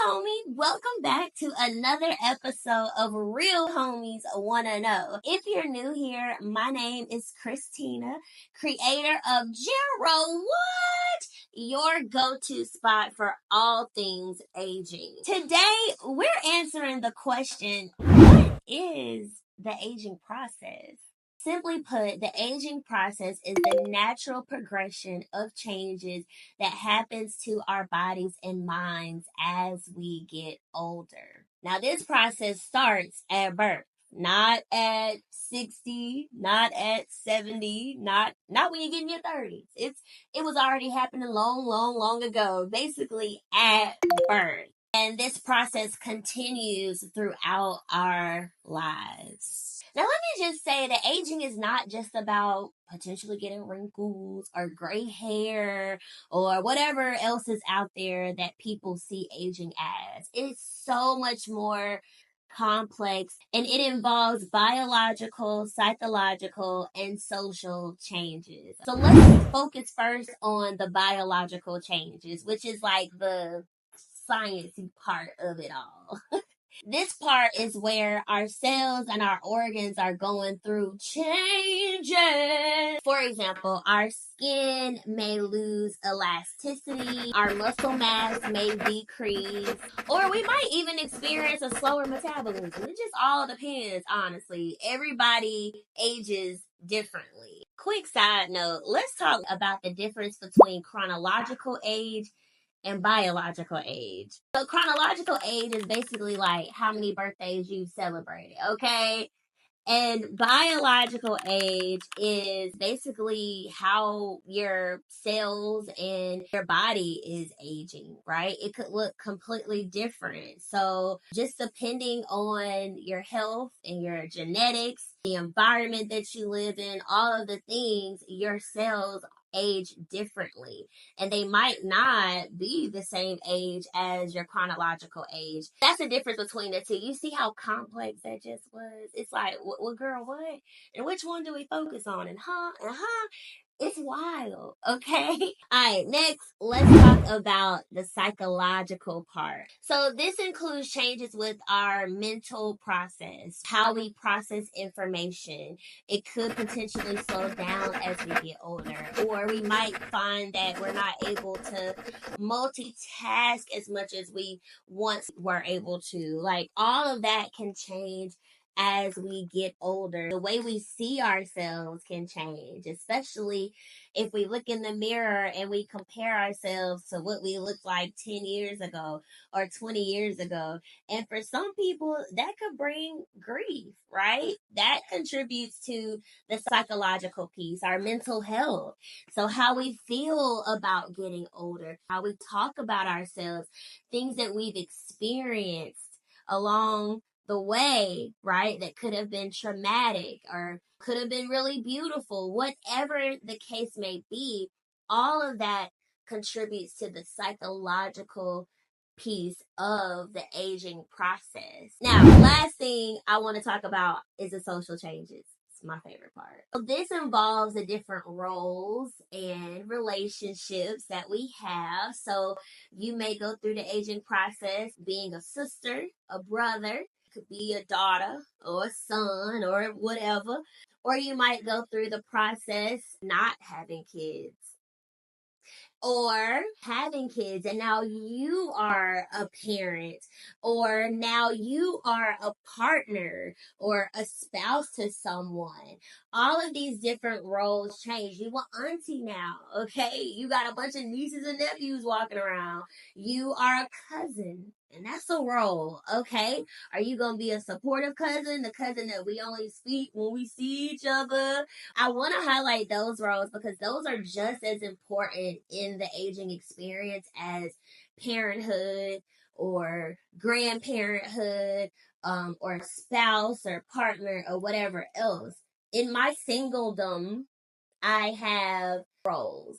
homie. Welcome back to another episode of Real Homies Wanna Know. If you're new here, my name is Christina, creator of Gero-what, your go-to spot for all things aging. Today, we're answering the question, what is the aging process? Simply put, the aging process is the natural progression of changes that happens to our bodies and minds as we get older. Now, this process starts at birth, not at 60, not at 70, not when you get in your 30s. It was already happening long ago, basically at birth. And this process continues throughout our lives. Now, let me just say that aging is not just about potentially getting wrinkles or gray hair or whatever else is out there that people see aging as. It's so much more complex, and it involves biological, psychological, and social changes. So let's focus first on the biological changes, which is like the sciencey part of it all. This part is where our cells and our organs are going through changes. For example, our skin may lose elasticity, our muscle mass may decrease, or we might even experience a slower metabolism. It just all depends, honestly. Everybody ages differently. Quick side note, let's talk about the difference between chronological age and biological age. So chronological age is basically like how many birthdays you've celebrated, okay? And biological age is basically how your cells and your body is aging, right? It could look completely different. So just depending on your health and your genetics, the environment that you live in, all of the things, your cells age differently, and they might not be the same age as your chronological age. That's the difference between the two. You see how complex that just was? It's like, well, girl, what? And which one do we focus on? And it's wild, okay? Alright, next, let's talk about the psychological part. So this includes changes with our mental process, how we process information. It could potentially slow down as we get older, or we might find that we're not able to multitask as much as we once were able to. Like, all of that can change as we get older. The way we see ourselves can change, especially if we look in the mirror and we compare ourselves to what we looked like 10 years ago or 20 years ago. And for some people, that could bring grief, right? That contributes to the psychological piece, our mental health. So how we feel about getting older, how we talk about ourselves, things that we've experienced along the way, right? That could have been traumatic or could have been really beautiful, whatever the case may be. All of that contributes to the psychological piece of the aging process. Now, last thing I want to talk about is the social changes. It's my favorite part. So this involves the different roles and relationships that we have. So you may go through the aging process being a sister, a brother, could be a daughter or a son or whatever. Or you might go through the process not having kids or having kids, and now you are a parent, or now you are a partner or a spouse to someone. All of these different roles change. You are auntie now, okay? You got a bunch of nieces and nephews walking around. You are a cousin, and that's a role, okay? Are you gonna be a supportive cousin, the cousin that we only speak when we see each other? I want to highlight those roles because those are just as important in the aging experience as parenthood or grandparenthood, or spouse or partner or whatever else. In my singledom, I have roles.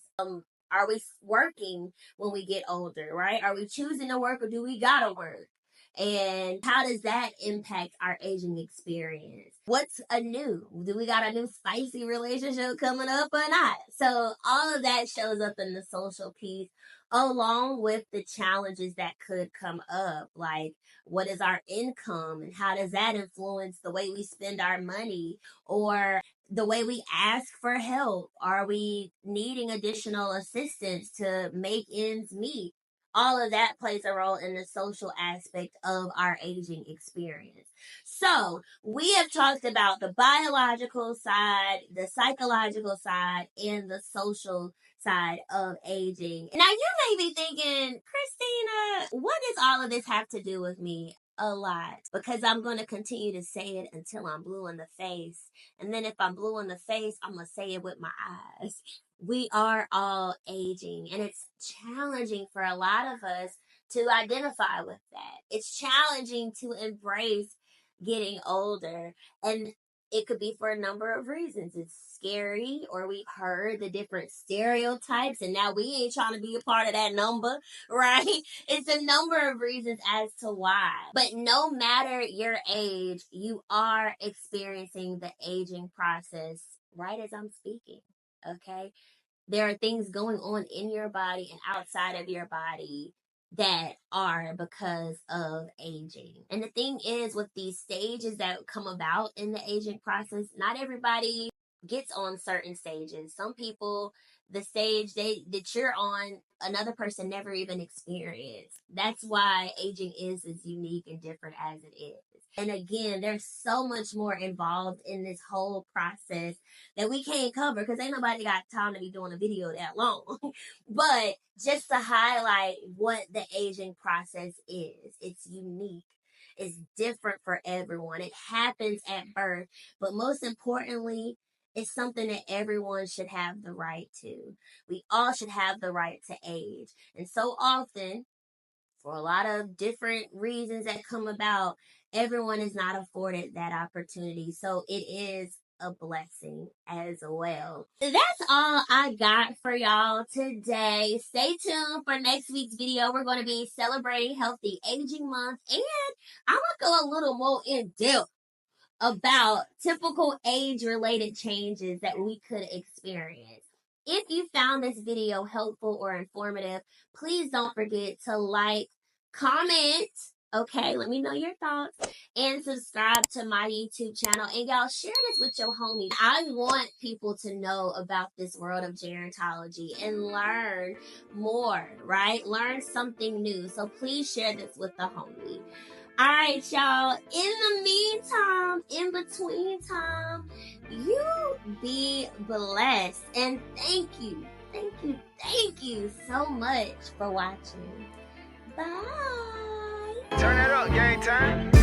Are we working when we get older, right? Are we choosing to work or do we gotta work? And how does that impact our aging experience? What's anew? Do we got a new spicy relationship coming up or not? So all of that shows up in the social piece along with the challenges that could come up, like what is our income and how does that influence the way we spend our money, or the way we ask for help. Are we needing additional assistance to make ends meet? All of that plays a role in the social aspect of our aging experience. So, we have talked about the biological side, the psychological side, and the social side of aging. Now, you may be thinking, Christina, what does all of this have to do with me? A lot, because I'm going to continue to say it until I'm blue in the face. And then if I'm blue in the face, I'm going to say it with my eyes. We are all aging, and it's challenging for a lot of us to identify with that. It's challenging to embrace getting older, and it could be for a number of reasons. It's scary, or we've heard the different stereotypes, and now we ain't trying to be a part of that number, right? It's a number of reasons as to why. But no matter your age, you are experiencing the aging process right as I'm speaking, okay? There are things going on in your body and outside of your body that are because of aging. And the thing is, with these stages that come about in the aging process, not everybody gets on certain stages. Some people, the stage that you're on, another person never even experienced. That's why aging is as unique and different as it is. And again, there's so much more involved in this whole process that we can't cover because ain't nobody got time to be doing a video that long. But just to highlight what the aging process is, it's unique. It's different for everyone. It happens at birth, but most importantly, it's something that everyone should have the right to. We all should have the right to age. And so often, for a lot of different reasons that come about, everyone is not afforded that opportunity. So it is a blessing as well. That's all I got for y'all today. Stay tuned for next week's video. We're going to be celebrating Healthy Aging Month, and I'm going to go a little more in depth about typical age-related changes that we could experience. If you found this video helpful or informative, please don't forget to like, comment, okay, let me know your thoughts, and subscribe to my YouTube channel. And y'all, share this with your homies. I want people to know about this world of gerontology and learn more, right? Learn something new. So please share this with the homie. All right, y'all. In the meantime, in between time, you be blessed. And thank you so much for watching. Bye. Turn that up, game time.